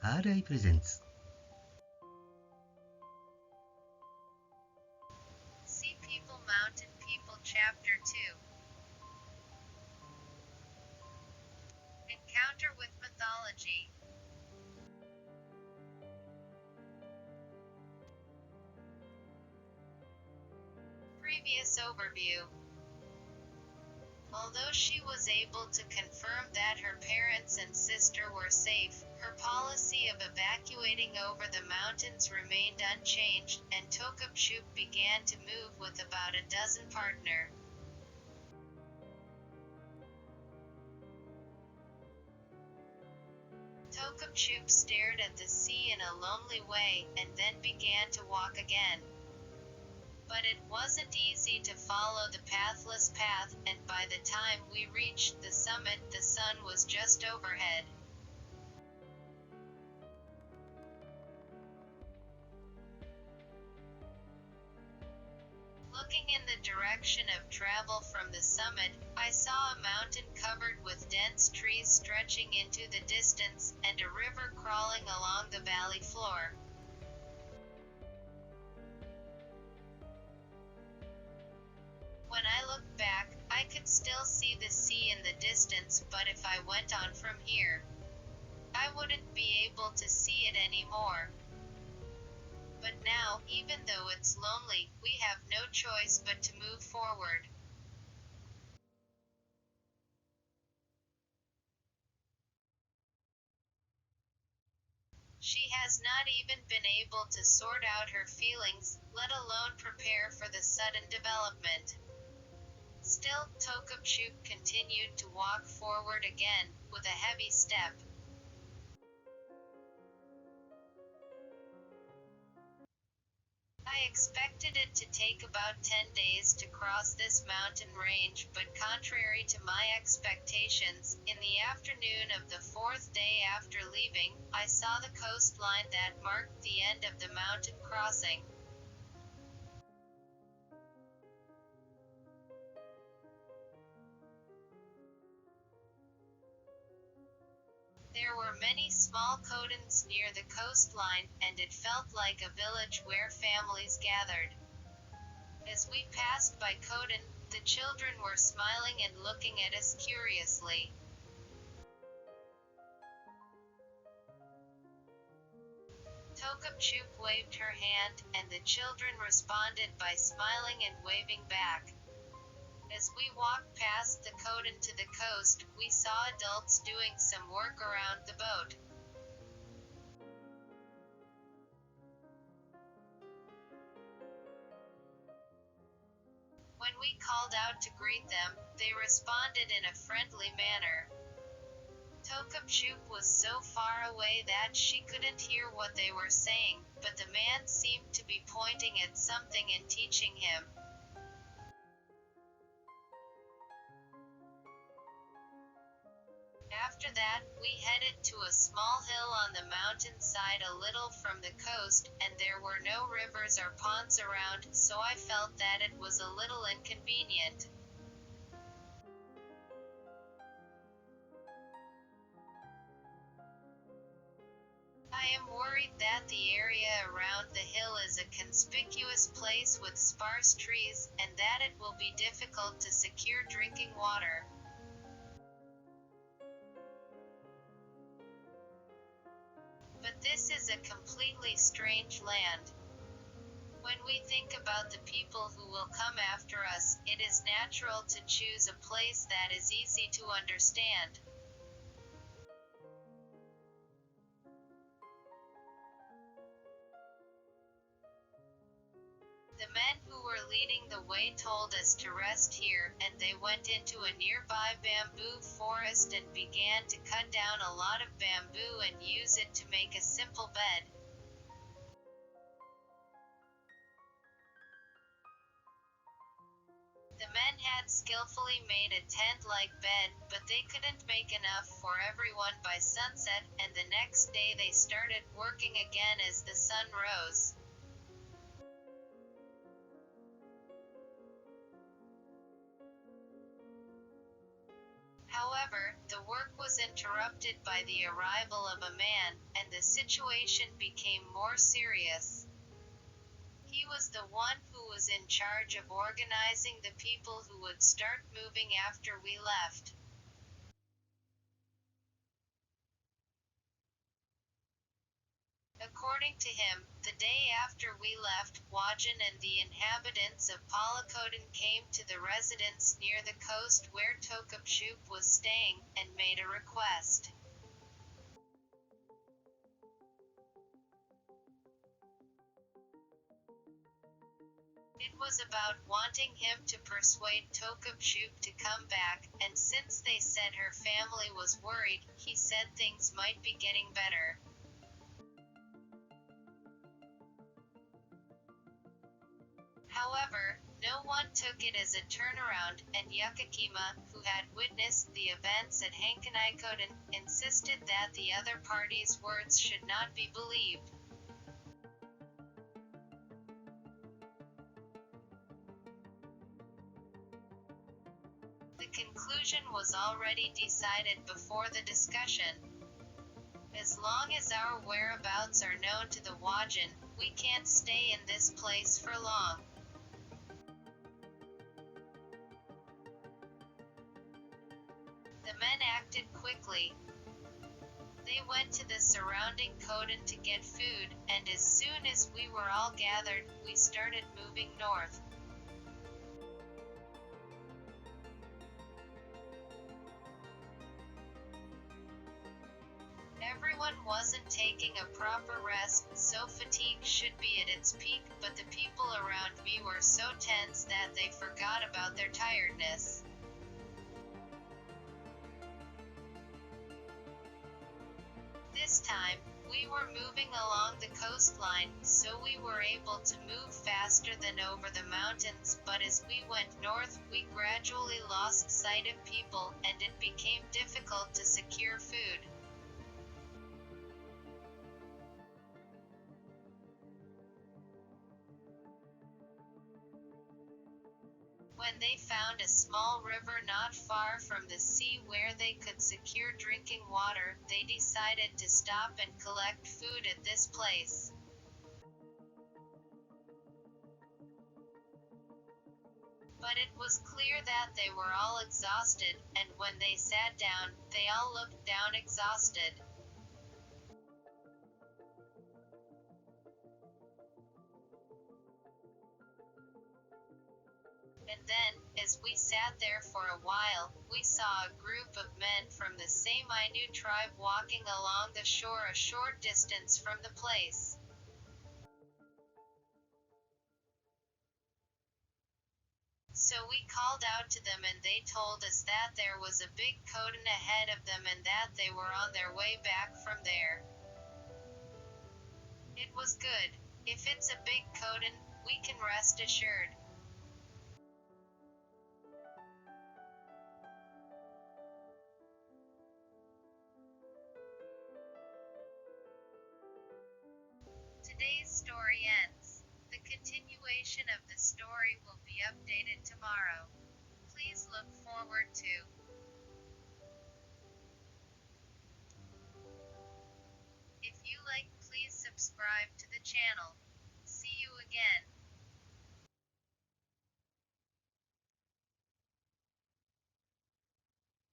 R.I. Presents. Sea People Mountain People Chapter 2 Encounter with Mythology. Previous overview. Although she was able to confirm that her parents and sister were safe, her policy of evacuating over the mountains remained unchanged, and Tokapcup began to move with about a dozen partners. Tokapcup stared at the sea in a lonely way, and then began to walk again. But it wasn't easy to follow the pathless path, and by the time we reached the summit, the sun was just overhead. Looking in the direction of travel from the summit, I saw a mountain covered with dense trees stretching into the distance, and a river crawling along the valley floor. When I looked back, I could still see the sea in the distance, but if I went on from here, I wouldn't be able to see it anymore. But now, even though it's lonely, we have no choice but to move forward. She has not even been able to sort out her feelings, let alone prepare for the sudden development. Still, Tokapcup continued to walk forward again, with a heavy step. I expected it to take about 10 days to cross this mountain range, but contrary to my expectations, in the afternoon of the fourth day after leaving, I saw the coastline that marked the end of the mountain crossing. There were many small cotons near the coastline, and it felt like a village where families gathered. As we passed by Coton, the children were smiling and looking at us curiously. Tokapcup waved her hand, and the children responded by smiling and waving back. As we walked past the Coton to the coast, we saw adults doing some work around the boat. When we called out to greet them, they responded in a friendly manner. Tokapcup was so far away that she couldn't hear what they were saying, but the man seemed to be pointing at something and teaching him. After that, we headed to a small hill on the mountainside a little from the coast, and there were no rivers or ponds around, so I felt that it was a little inconvenient. I am worried that the area around the hill is a conspicuous place with sparse trees, and that it will be difficult to secure drinking water. But this is a completely strange land. When we think about the people who will come after us, it is natural to choose a place that is easy to understand. The men who were leading the way told us to rest here, and they went into a nearby bamboo forest and began to cut down a lot of bamboo and use it to make a simple bed. The men had skillfully made a tent-like bed, but they couldn't make enough for everyone by sunset, and the next day they started working again as the sun rose. However, the work was was interrupted by the arrival of a man, and the situation became more serious. He was the one who was in charge of organizing the people who would start moving after we left. According to him, the day after we left, Wajan and the inhabitants of Palakodan came to the residence near the coast where Tokapcup was staying, and made a request. It was about wanting him to persuade Tokapcup to come back, and since they said her family was worried, he said things might be getting better. However, no one took it as a turnaround, and Yakakima, who had witnessed the events at Hankanaikoden, insisted that the other party's words should not be believed. The conclusion was already decided before the discussion. As long as our whereabouts are known to the Wajan, we can't stay in this place for long. The men acted quickly. They went to the surrounding Kodan to get food, and as soon as we were all gathered, we started moving north. Everyone wasn't taking a proper rest, so fatigue should be at its peak, but the people around me were so tense that they forgot about their tiredness. This time, we were moving along the coastline, so we were able to move faster than over the mountains, but as we went north, we gradually lost sight of people, and it became difficult to secure food. When they found a small river not far from the sea where they could secure drinking water, they decided to stop and collect food at this place. But it was clear that they were all exhausted, and when they sat down, they all looked down exhausted. And then, as we sat there for a while, we saw a group of men from the same Ainu tribe walking along the shore a short distance from the place. So we called out to them and they told us that there was a big Kodan ahead of them and that they were on their way back from there. It was good. If it's a big Kodan, we can rest assured. Today's story ends. The continuation of the story will be updated tomorrow. Please look forward to. If you like, please subscribe to the channel. See you again.